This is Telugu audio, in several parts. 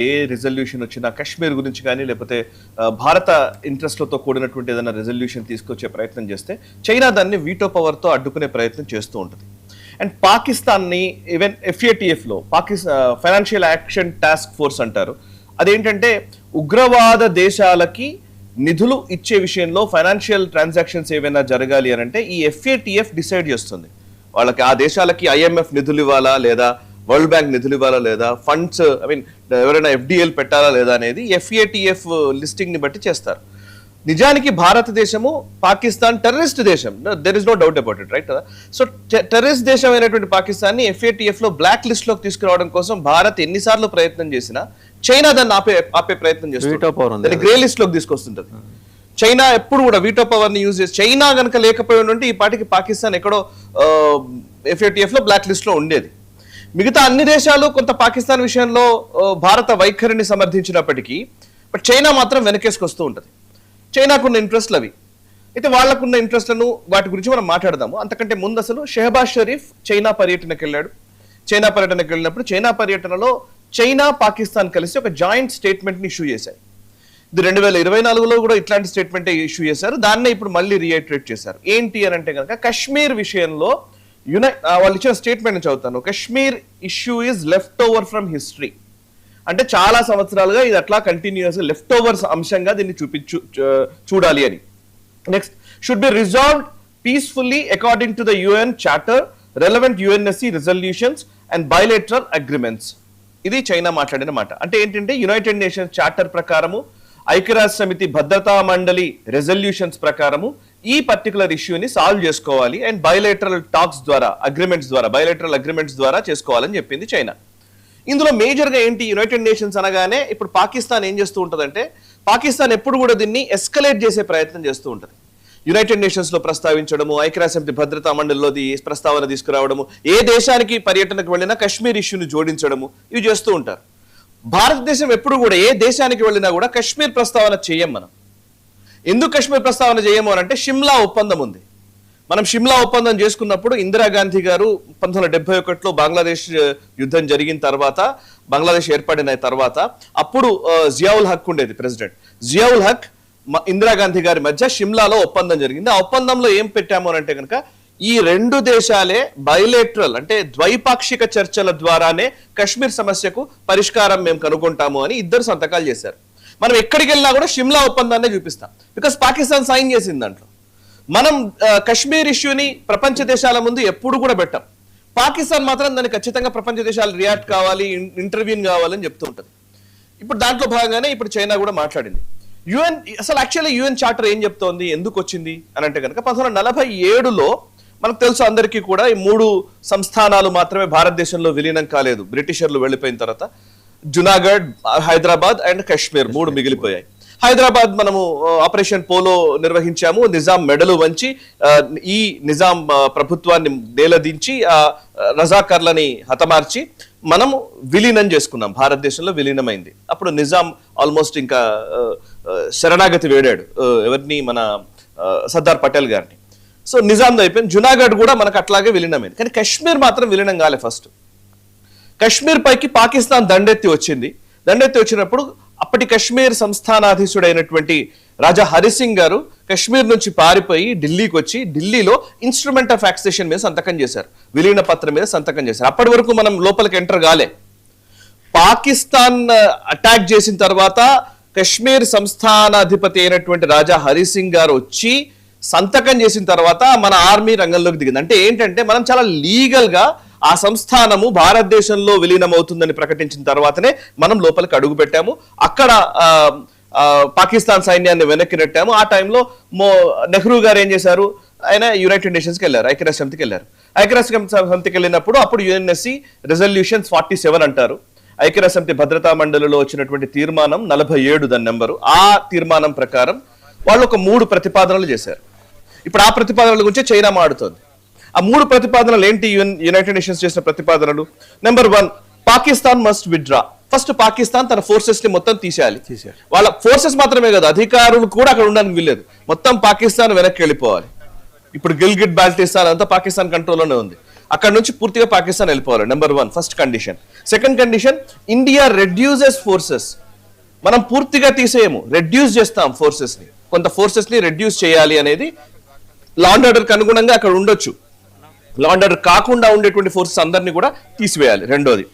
ఏ రిజల్యూషన్ వచ్చినా కాశ్మీర్ గురించి కానీ లేకపోతే భారత ఇంట్రెస్ట్లతో కూడినటువంటి ఏదైనా రిజల్యూషన్ తీసుకొచ్చే ప్రయత్నం చేస్తే చైనా దాన్ని వీటో పవర్తో అడ్డుకునే ప్రయత్నం చేస్తూ ఉంటుంది. అండ్ పాకిస్తాన్ని ఈవెన్ FATFలో ఫైనాన్షియల్ యాక్షన్ టాస్క్ ఫోర్స్ అంటారు. అదేంటంటే ఉగ్రవాద దేశాలకి నిధులు ఇచ్చే విషయంలో ఫైనాన్షియల్ ట్రాన్సాక్షన్స్ ఏవైనా జరగాలి అని అంటే ఈ FATF డిసైడ్ చేస్తుంది. వాళ్ళకి ఆ దేశాలకి IMF నిధులు ఇవ్వాలా లేదా వరల్డ్ బ్యాంక్ నిధులు ఇవ్వాలా లేదా ఫండ్స్ ఎవరైనా FDL పెట్టాలా లేదా అనేది FATF లిస్టింగ్ ని బట్టి చేస్తారు. నిజానికి భారతదేశము పాకిస్తాన్ టెర్రరిస్ట్ దేశం, there is no doubt about it, right కదా. సో టెర్రరిస్ట్ దేశం అయినటువంటి పాకిస్తాన్ని FATF లో బ్లాక్ లిస్ట్ లోకి తీసుకురావడం కోసం భారత్ ఎన్నిసార్లు ప్రయత్నం చేసినా చైనా దాన్ని ఆపే ప్రయత్నం చేస్తుంది, గ్రే లిస్ట్ లోకి తీసుకొస్తుంటది. చైనా ఎప్పుడు కూడా వీటో పవర్ ని యూజ్ చేసి చైనా కనుక లేకపోయి ఉంటే ఈ పాటికి పాకిస్తాన్ ఎక్కడో FATF లో బ్లాక్ లిస్ట్ లో ఉండేది. మిగతా అన్ని దేశాలు కొంత పాకిస్తాన్ విషయంలో భారత వైఖరిని సమర్థించినప్పటికీ బట్ చైనా మాత్రం వెనకేసుకొస్తూ ఉంటుంది. చైనాకున్న ఇంట్రెస్ట్లు అవి. అయితే వాళ్లకున్న ఇంట్రెస్ట్లను వాటి గురించి మనం మాట్లాడదాము. అంతకంటే ముందు అసలు షెహబాజ్ షరీఫ్ చైనా పర్యటనకు వెళ్ళాడు. చైనా పర్యటనకు వెళ్ళినప్పుడు చైనా పర్యటనలో చైనా పాకిస్తాన్ కలిసి ఒక జాయింట్ స్టేట్మెంట్ ని ఇష్యూ చేశాయి. ఇది 2024లో కూడా ఇట్లాంటి స్టేట్మెంట్ ఇష్యూ చేశారు. దాన్నే ఇప్పుడు మళ్ళీ రీఐటరేట్ చేశారు. ఏంటి అని అంటే కనుక కాశ్మీర్ విషయంలో వాళ్ళు ఇచ్చిన స్టేట్మెంట్ చదువుతాను. Kashmir issue is left over from history. అంటే చాలా సంవత్సరాలుగా ఇది అట్లా కంటిన్యూస్ లెఫ్ట్ ఓవర్స్ అంశంగా దీన్ని చూడాలి అని. Next, should be resolved peacefully according to the UN charter, relevant UNSC resolutions and bilateral agreements. ఇది చైనా మాట్లాడిన మాట. అంటే ఏంటంటే యునైటెడ్ నేషన్స్ చార్టర్ ప్రకారము, ఐక్యరాజ్య సమితి భద్రతా మండలి రెజల్యూషన్స్ ప్రకారము ఈ పర్టికులర్ ఇష్యూని సాల్వ్ చేసుకోవాలి అండ్ బైలేటరల్ టాక్స్ ద్వారా బైలేటరల్ అగ్రిమెంట్స్ ద్వారా చేసుకోవాలని చెప్పింది చైనా. ఇందులో మేజర్ గా ఏంటి, యునైటెడ్ నేషన్స్ అనగానే ఇప్పుడు పాకిస్తాన్ ఏం చేస్తూ ఉంటుందంటే పాకిస్తాన్ ఎప్పుడు కూడా దీన్ని ఎస్కలేట్ చేసే ప్రయత్నం చేస్తూ ఉంటుంది. యునైటెడ్ నేషన్స్ లో ప్రస్తావించడము, ఐక్యరాజ్య సమితి భద్రతా మండలిలో ప్రస్తావన తీసుకురావడము, ఏ దేశానికి పర్యటనకు వెళ్ళినా కాశ్మీర్ ఇష్యూని జోడించడము, ఇవి చేస్తూ ఉంటారు. భారతదేశం ఎప్పుడు కూడా ఏ దేశానికి వెళ్ళినా కూడా కాశ్మీర్ ప్రస్తావన చేయం. మనం ఎందుకు కాశ్మీర్ ప్రస్తావన చేయము అని అంటే షిమ్లా ఒప్పందం ఉంది. మనం షిమ్లా ఒప్పందం చేసుకున్నప్పుడు ఇందిరాగాంధీ గారు 1971లో బంగ్లాదేశ్ యుద్ధం జరిగిన తర్వాత, బంగ్లాదేశ్ ఏర్పడిన తర్వాత అప్పుడు జియావుల్ హక్ ఉండేది ప్రెసిడెంట్. జియావుల్ హక్ ఇందిరాగాంధీ గారి మధ్య షిమ్లాలో ఒప్పందం జరిగింది. ఆ ఒప్పందంలో ఏం పెట్టాము అంటే కనుక ఈ రెండు దేశాలే బైలేటరల్ అంటే ద్వైపాక్షిక చర్చల ద్వారానే కాశ్మీర్ సమస్యకు పరిష్కారం మేము కనుగొంటాము అని ఇద్దరు సంతకాలు చేశారు. మనం ఎక్కడికి వెళ్ళినా కూడా షిమ్లా ఒప్పందాన్ని చూపిస్తాం, బికాస్ పాకిస్తాన్ సైన్ చేసింది దాంట్లో. మనం కాశ్మీర్ ఇష్యూని ప్రపంచ దేశాల ముందు ఎప్పుడు కూడా పెట్టాం. పాకిస్తాన్ మాత్రం దాన్ని ఖచ్చితంగా ప్రపంచ దేశాలు రియాక్ట్ కావాలి, ఇంటర్వ్యూన్ కావాలని చెప్తూ ఉంటుంది. ఇప్పుడు దాంట్లో భాగంగానే ఇప్పుడు చైనా కూడా మాట్లాడింది. అసలు యాక్చువల్లీ UN చార్టర్ ఏం చెప్తోంది, ఎందుకు వచ్చింది అని అంటే కనుక 1947లో మనకు తెలుసు అందరికీ కూడా ఈ 3 సంస్థానాలు మాత్రమే భారతదేశంలో విలీనం కాలేదు. బ్రిటిషర్లు వెళ్ళిపోయిన తర్వాత జునాగఢ్, హైదరాబాద్ అండ్ కాశ్మీర్ 3 మిగిలిపోయాయి. హైదరాబాద్ మనము ఆపరేషన్ పోలో నిర్వహించాము. నిజాం మెడలు వంచి ఈ నిజాం ప్రభుత్వాన్ని నేలదించి రజాకర్లని హతమార్చి మనము విలీనం చేసుకున్నాం, భారతదేశంలో విలీనమైంది. అప్పుడు నిజాం ఆల్మోస్ట్ ఇంకా శరణాగతి వేడాడు ఎవరిని, మన సర్దార్ పటేల్ గారిని. సో నిజాంది అయిపోయింది. జునాగఢ్ కూడా మనకు అట్లాగే విలీనమైంది. కానీ కాశ్మీర్ మాత్రం విలీనం కాలే. ఫస్ట్ కాశ్మీర్ పైకి పాకిస్తాన్ దండెత్తి వచ్చినప్పుడు అప్పటి కాశ్మీర్ సంస్థానాధీశుడైనటువంటి రాజా హరిసింగ్ గారు కాశ్మీర్ నుంచి పారిపోయి ఢిల్లీకి వచ్చి ఢిల్లీలో ఇన్స్ట్రుమెంట్ ఆఫ్ యాక్సేషన్ మీద సంతకం చేశారు, విలీన పత్రం మీద సంతకం చేశారు. అప్పటి వరకు మనం లోపలికి ఎంటర్ కాలే. పాకిస్తాన్ అటాక్ చేసిన తర్వాత కాశ్మీర్ సంస్థానాధిపతి అయినటువంటి రాజా హరిసింగ్ గారు వచ్చి సంతకం చేసిన తర్వాత మన ఆర్మీ రంగంలోకి దిగింది. అంటే ఏంటంటే మనం చాలా లీగల్ గా ఆ సంస్థానము భారతదేశంలో విలీనం అవుతుందని ప్రకటించిన తర్వాతనే మనం లోపలికి అడుగు పెట్టాము. అక్కడ పాకిస్తాన్ సైన్యాన్ని వెనక్కి నెట్టాము. ఆ టైంలో నెహ్రూ గారు ఏం చేశారు, ఆయన యునైటెడ్ నేషన్స్కి వెళ్ళారు, ఐక్యరాజ్య సమితికి వెళ్ళారు. ఐక్యరాజ్య సమితికి వెళ్ళినప్పుడు అప్పుడు UNSC రిజల్యూషన్స్ 47 అంటారు. ఐక్యరాజ్య సమితి భద్రతా మండలిలో వచ్చినటువంటి తీర్మానం 47 దాని నెంబరు. ఆ తీర్మానం ప్రకారం వాళ్ళు ఒక 3 ప్రతిపాదనలు చేశారు. ఇప్పుడు ఆ ప్రతిపాదనల గురించి చైనా మాడుతోంది. ఆ 3 ప్రతిపాదనలు ఏంటి, యునైటెడ్ నేషన్స్ చేసిన ప్రతిపాదనలు? Number 1, Pakistan must withdraw. First Pakistan తన ఫోర్సెస్ ని మొత్తం తీసేయాలి. వాళ్ళ ఫోర్సెస్ మాత్రమే కదా, అధికారులు కూడా అక్కడ ఉండడానికి వీల్లేదు. మొత్తం పాకిస్తాన్ వెనక్కి వెళ్ళిపోవాలి. ఇప్పుడు గిల్గిట్ బాల్టిస్తాన్ అంతా పాకిస్తాన్ కంట్రోల్లోనే ఉంది. అక్కడ నుంచి పూర్తిగా పాకిస్తాన్ వెళ్ళిపోవాలి. Number 1 first condition. Second condition, India reduces forces. మనం పూర్తిగా తీసేయము, రెడ్యూస్ చేస్తాం ఫోర్సెస్ ని, కొంత ఫోర్సెస్ ని రెడ్యూస్ చేయాలి అనేది లా అండ్ ఆర్డర్ కి అనుగుణంగా అక్కడ ఉండొచ్చు. లా అండ్ ఆర్డర్ కాకుండా ఉండేటువంటి ఫోర్సెస్ అందరినీ కూడా తీసివేయాలి. రెండోది.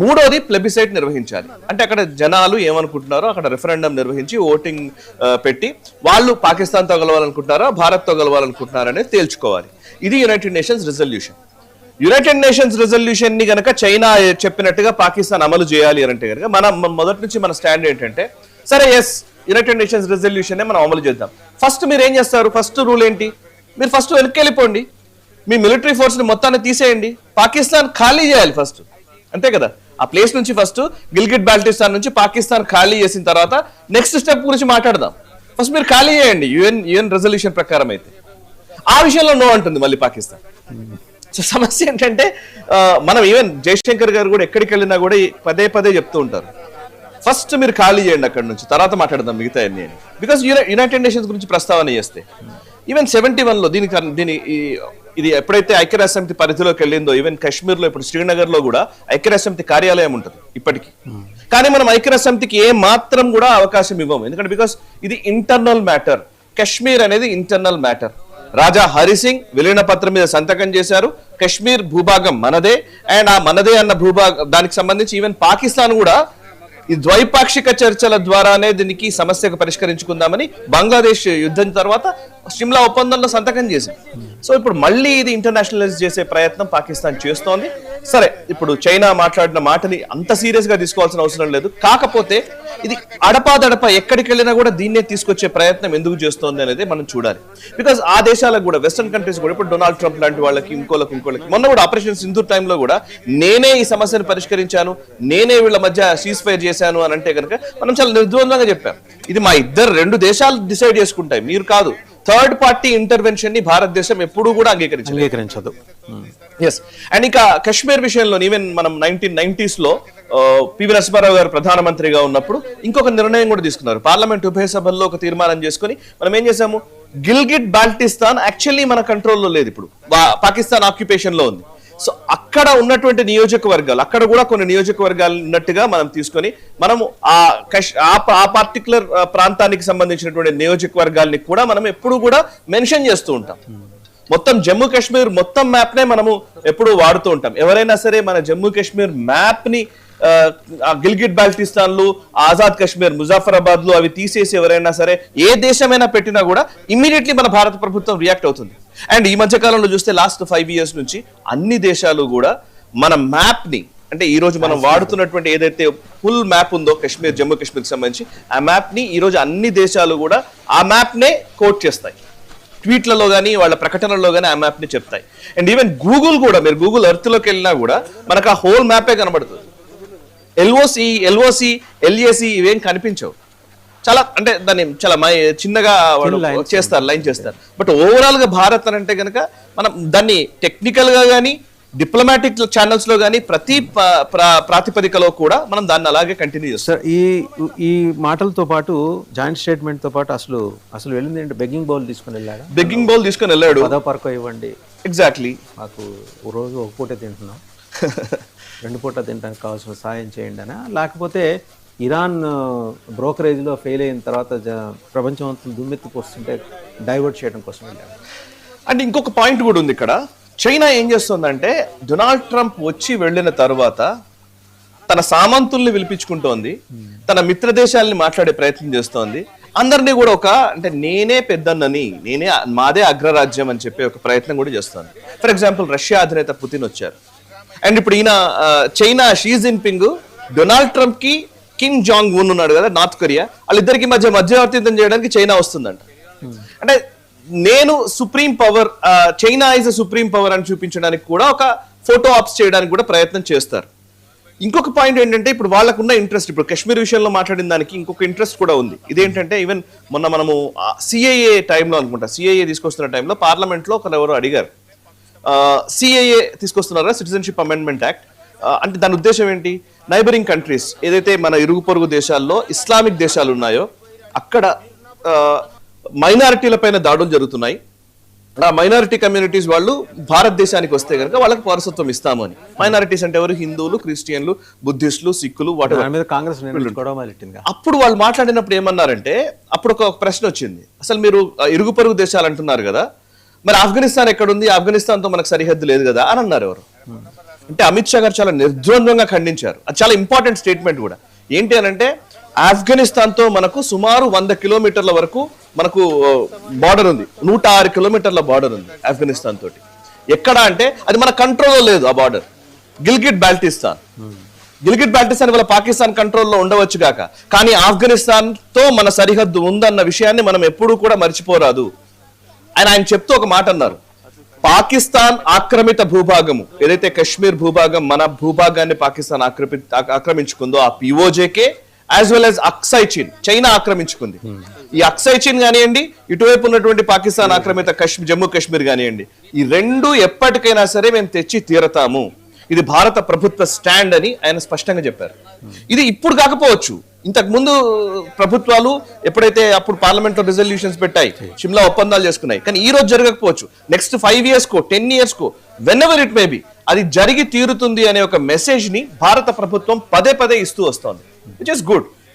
మూడోది, ప్లెబిసైట్ నిర్వహించాలి. అంటే అక్కడ జనాలు ఏమనుకుంటున్నారో అక్కడ రెఫరెండం నిర్వహించి ఓటింగ్ పెట్టి వాళ్ళు పాకిస్తాన్తో కలవాలనుకుంటున్నారా భారత్తో కలవాలనుకుంటున్నారా అనేది తేల్చుకోవాలి. ఇది United nations resolution. United nations resolution ని గనక చైనా చెప్పినట్టుగా పాకిస్తాన్ అమలు చేయాలి అని అంటే కనుక మన మొదటి నుంచి మన స్టాండ్ ఏంటంటే, సరే ఎస్ యునైటెడ్ నేషన్స్ రిజల్యూషన్ మనం అమలు చేద్దాం. ఫస్ట్ మీరు ఏం చేస్తారు? ఫస్ట్ రూల్ ఏంటి? మీరు ఫస్ట్ వెనక్కి వెళ్ళిపోండి, మీ మిలిటరీ ఫోర్స్ ని మొత్తాన్ని తీసేయండి, పాకిస్తాన్ ఖాళీ చేయాలి ఫస్ట్, అంతే కదా. ఆ ప్లేస్ నుంచి ఫస్ట్ గిల్గిట్ బాల్టిస్తాన్ నుంచి పాకిస్తాన్ ఖాళీ చేసిన తర్వాత నెక్స్ట్ స్టెప్ గురించి మాట్లాడదాం. ఫస్ట్ మీరు ఖాళీ చేయండి యుఎన్ రెజల్యూషన్ ప్రకారం. అయితే ఆ విషయంలో నో అంటుంది మళ్ళీ పాకిస్తాన్. సో సమస్య ఏంటంటే మనం ఈవెన్ జయశంకర్ గారు కూడా ఎక్కడికి వెళ్ళినా కూడా పదే పదే చెప్తూ ఉంటారు, ఫస్ట్ మీరు ఖాళీ చేయండి అక్కడ నుంచి, తర్వాత మాట్లాడదాం మిగతా అన్ని అని. బికాస్ యునైటెడ్ నేషన్స్ గురించి ప్రస్తావన చేస్తే ఈవెన్ 71లో ఇది ఎప్పుడైతే ఐక్యరాజ్య సమితి పరిధిలోకి వెళ్ళిందో, ఈవెన్ కాశ్మీర్ లో ఇప్పుడు శ్రీనగర్ లో కూడా ఐక్యరాజ్య సమితి కార్యాలయం ఉంటుంది ఇప్పటికీ. కానీ మనం ఐక్యరాజ్య సమితికి ఏ మాత్రం కూడా అవకాశం ఇవ్వము, ఎందుకంటే బికాస్ ఇది ఇంటర్నల్ మ్యాటర్. కాశ్మీర్ అనేది ఇంటర్నల్ మ్యాటర్. రాజా హరిసింగ్ విలీన పత్రం మీద సంతకం చేశారు. కాశ్మీర్ భూభాగం మనదే, అండ్ ఆ మనదే అన్న భూభాగం దానికి సంబంధించి ఈవెన్ పాకిస్తాన్ కూడా ఈ ద్వైపాక్షిక చర్చల ద్వారానే దీనికి సమస్యకు పరిష్కరించుకుందామని బంగ్లాదేశ్ యుద్ధం తర్వాత సిమ్లా ఒప్పందంలో సంతకం చేసింది. సో ఇప్పుడు మళ్ళీ ఇది ఇంటర్నేషనలైజ్ చేసే ప్రయత్నం పాకిస్తాన్ చేస్తోంది. సరే, ఇప్పుడు చైనా మాట్లాడిన మాటని అంత సీరియస్ గా తీసుకోవాల్సిన అవసరం లేదు. కాకపోతే ఇది అడపాదడప ఎక్కడికి వెళ్ళినా కూడా దీన్నే తీసుకొచ్చే ప్రయత్నం ఎందుకు చేస్తోంది అనేది మనం చూడాలి. బికాస్ ఆ దేశాలకు కూడా, వెస్టర్న్ కంట్రీస్ కూడా, ఇప్పుడు డొనాల్డ్ ట్రంప్ లాంటి వాళ్ళకి ఇంకోళ్ళకి మొన్న కూడా ఆపరేషన్ సింధూర్ టైంలో కూడా నేనే ఈ సమస్యను పరిష్కరించాను, నేనే వీళ్ళ మధ్య సీజ్ ఫైర్ చేశాను అని అంటే కనుక మనం చాలా నిర్ద్వందంగా చెప్పాం. ఇది మా రెండు దేశాలు డిసైడ్ చేసుకుంటాయి, మీరు కాదు. థర్డ్ పార్టీ ఇంటర్వెన్షన్ ని భారతదేశం ఎప్పుడూ కూడా అంగీకరించదు. ఎస్. అండ్ ఇక కశ్మీర్ విషయంలో ఈవెన్ మనం 1990s లో పివి నరసింహారావు గారు ప్రధానమంత్రిగా ఉన్నప్పుడు ఇంకొక నిర్ణయం కూడా తీసుకున్నారు. పార్లమెంట్ ఉభయ సభల్లో ఒక తీర్మానం చేసుకుని మనం ఏం చేసాము, గిల్గిట్ బాల్టిస్తాన్ యాక్చువల్లీ మన కంట్రోల్లో లేదు, ఇప్పుడు పాకిస్తాన్ ఆక్యుపేషన్ లో ఉంది. సో అక్కడ ఉన్నటువంటి నియోజకవర్గాలు, అక్కడ కూడా కొన్ని నియోజకవర్గాలు ఉన్నట్టుగా మనం తీసుకొని మనము ఆ పర్టికులర్ ప్రాంతానికి సంబంధించినటువంటి నియోజకవర్గాల్ని కూడా మనం ఎప్పుడు కూడా మెన్షన్ చేస్తూ ఉంటాం. మొత్తం జమ్మూ కాశ్మీర్ మొత్తం మ్యాప్ నే మనము ఎప్పుడు వాడుతూ ఉంటాం. ఎవరైనా సరే మన జమ్మూ కాశ్మీర్ మ్యాప్ ని గిల్గిట్ బాల్టిస్తాన్ లు, ఆజాద్ కాశ్మీర్, ముజాఫరాబాద్ లు అవి తీసేసి ఎవరైనా సరే ఏ దేశమైనా పెట్టినా కూడా ఇమ్మీడియట్లీ మన భారత ప్రభుత్వం రియాక్ట్ అవుతుంది. అండ్ ఈ మధ్య కాలంలో చూస్తే లాస్ట్ 5 years నుంచి అన్ని దేశాలు కూడా మన మ్యాప్ ని, అంటే ఈ రోజు మనం వాడుతున్నటువంటి ఏదైతే ఫుల్ మ్యాప్ ఉందో కాశ్మీర్, జమ్మూ కాశ్మీర్ కి సంబంధించి ఆ మ్యాప్ ని ఈ రోజు అన్ని దేశాలు కూడా ఆ మ్యాప్ నే కోట్ చేస్తాయి. ట్వీట్లలో కానీ వాళ్ళ ప్రకటనలో కానీ ఆ మ్యాప్ ని చెప్తాయి. అండ్ ఈవెన్ గూగుల్ కూడా, మీరు గూగుల్ ఎర్త్ లోకి వెళ్ళినా కూడా మనకు ఆ హోల్ మ్యాపే కనబడుతుంది. ఎల్ఓసి, ఎల్ఏసి ఇవేం కనిపించవు. చాలా అంటే దాన్ని చాలా చిన్నగా చేస్తారు, లైన్ చేస్తారు. బట్ ఓవరాల్ గా భారత్ అని అంటే కనుక మనం దాన్ని టెక్నికల్ గా కానీ డిప్లొమాటిక్ ఛానల్స్ లో కానీ ప్రతి ప్రాతిపదికలో కూడా మనం దాన్ని అలాగే కంటిన్యూ చేస్తాం. ఈ మాటలతో పాటు జాయింట్ స్టేట్మెంట్ తో పాటు అసలు వెళ్ళింది ఏంటి, బెగ్గింగ్ బౌల్ తీసుకుని వెళ్ళాడు. బెగ్గింగ్ బౌల్ తీసుకుని వెళ్ళాడు, పదపరకో ఇవ్వండి, ఎగ్జాక్ట్లీ మాకు రోజు ఒక పూట తింటున్నాం, 2 పూట తినడానికి కావాల్సిన సాయం చేయండి అని. లేకపోతే ఇరాన్ బ్రోకరేజ్ లో ఫెయిల్ అయిన తర్వాత ప్రపంచం అంతా దుమ్మెత్తిపోస్తుంటే డైవర్ట్ చేయడం కోసం వెళ్ళాడు. అంటే ఇంకొక పాయింట్ కూడా ఉంది ఇక్కడ. చైనా ఏం చేస్తుందంటే డొనాల్డ్ ట్రంప్ వచ్చి వెళ్ళిన తర్వాత తన సామంతుల్ని పిలిపించుకుంటోంది, తన మిత్ర దేశాలని మాట్లాడే ప్రయత్నం చేస్తోంది. అందరినీ కూడా అంటే నేనే పెద్దన్నని, మాదే అగ్రరాజ్యం అని చెప్పే ఒక ప్రయత్నం కూడా చేస్తోంది. ఫర్ ఎగ్జాంపుల్ రష్యా అధినేత పుతిన్ వచ్చారు. అండ్ ఇప్పుడు ఈయన China Xi Jinping Donald Trump కి కిమ్ జాంగ్ ఉన్ ఉన్నాడు కదా, నార్త్ కొరియా, వాళ్ళిద్దరికి మధ్యవర్తిత్వం చేయడానికి చైనా వస్తుందంట. అంటే నేను supreme power, China is a supreme power అని చూపించడానికి కూడా ఒక ఫోటో ఆప్స్ చేయడానికి కూడా ప్రయత్నం చేస్తారు. ఇంకొక పాయింట్ ఏంటంటే ఇప్పుడు వాళ్ళకున్న ఇంట్రెస్ట్, ఇప్పుడు కాశ్మీర్ విషయంలో మాట్లాడిన దానికి ఇంకొక ఇంట్రెస్ట్ కూడా ఉంది. ఇదేంటంటే ఈవెన్ మొన్న మనము సిఐఏ టైంలో అనుకుంటా, సిఐఏ తీసుకొస్తున్న టైంలో పార్లమెంట్ లో ఎవరు అడిగారు, సిఐఏ తీసుకొస్తున్నారా, సిటిజన్షిప్ అమెండ్మెంట్ యాక్ట్. అంటే దాని ఉద్దేశం ఏంటి, నైబరింగ్ కంట్రీస్ ఏదైతే మన ఇరుగు పొరుగు దేశాల్లో ఇస్లామిక్ దేశాలు ఉన్నాయో అక్కడ మైనారిటీల పైన దాడులు జరుగుతున్నాయి. ఆ మైనారిటీ కమ్యూనిటీస్ వాళ్ళు భారతదేశానికి వస్తే కనుక వాళ్ళకి పౌరసత్వం ఇస్తాము అని. మైనారిటీస్ అంటే ఎవరు? హిందువులు, క్రిస్టియన్లు, బుద్ధిస్టులు, సిక్కులు, వాటి దాని మీద కాంగ్రెస్ గొడవ మొదలెట్టింది. అప్పుడు వాళ్ళు మాట్లాడినప్పుడు ఏమన్నారంటే, అప్పుడు ఒక ప్రశ్న వచ్చింది, అసలు మీరు ఇరుగు పొరుగు దేశాలు అంటున్నారు కదా, మరి ఆఫ్ఘనిస్తాన్ ఎక్కడుంది? ఆఫ్ఘనిస్తాన్తో మనకు సరిహద్దు లేదు కదా అని అన్నారు ఎవరు. అంటే అమిత్ షా గారు చాలా నిర్ద్వంద్వంగా ఖండించారు. అది చాలా ఇంపార్టెంట్ స్టేట్మెంట్ కూడా. ఏంటి అని అంటే, ఆఫ్ఘనిస్తాన్తో మనకు సుమారు 100 కిలోమీటర్ల వరకు మనకు బార్డర్ ఉంది. 106 కిలోమీటర్ల బార్డర్ ఉంది ఆఫ్ఘనిస్తాన్ తోటి. ఎక్కడ అంటే అది మన కంట్రోల్లో లేదు ఆ బార్డర్. గిల్గిట్ బాల్టిస్తాన్ ఇవాళ పాకిస్తాన్ కంట్రోల్లో ఉండవచ్చు గాక, కానీ ఆఫ్ఘనిస్తాన్ తో మన సరిహద్దు ఉందన్న విషయాన్ని మనం ఎప్పుడూ కూడా మర్చిపోరాదు. ఆయన చెప్తూ ఒక మాట అన్నారు, పాకిస్తాన్ ఆక్రమిత భూభాగము ఏదైతే కశ్మీర్ భూభాగం, మన భూభాగాన్ని పాకిస్తాన్ ఆక్రమించుకుందో ఆ PoJK as well as Aksai Chin, China ఆక్రమించుకుంది. ఈ అక్సై చీన్ కానివ్వండి, ఇటువైపు ఉన్నటువంటి పాకిస్తాన్ ఆక్రమిత జమ్మూ కాశ్మీర్ కానివ్వండి, ఈ రెండు ఎప్పటికైనా సరే మేము తెచ్చి తీరతాము. ఇది భారత ప్రభుత్వ స్టాండ్ అని ఆయన స్పష్టంగా చెప్పారు. ఇది ఇప్పుడు కాకపోవచ్చు, ఇంతకు ముందు ప్రభుత్వాలు ఎప్పుడైతే అప్పుడు పార్లమెంట్ లో రిజల్యూషన్స్ పెట్టాయి, షిమ్లా ఒప్పందాలు చేసుకున్నాయి, కానీ ఈ రోజు జరగకపోవచ్చు. నెక్స్ట్ 5 years కో 10 years కో వెనెవర్ ఇట్ మే బి అది జరిగి తీరుతుంది అనే ఒక మెసేజ్ ని భారత ప్రభుత్వం పదే పదే ఇస్తూ వస్తోంది, విచ్ ఇస్ గుడ్.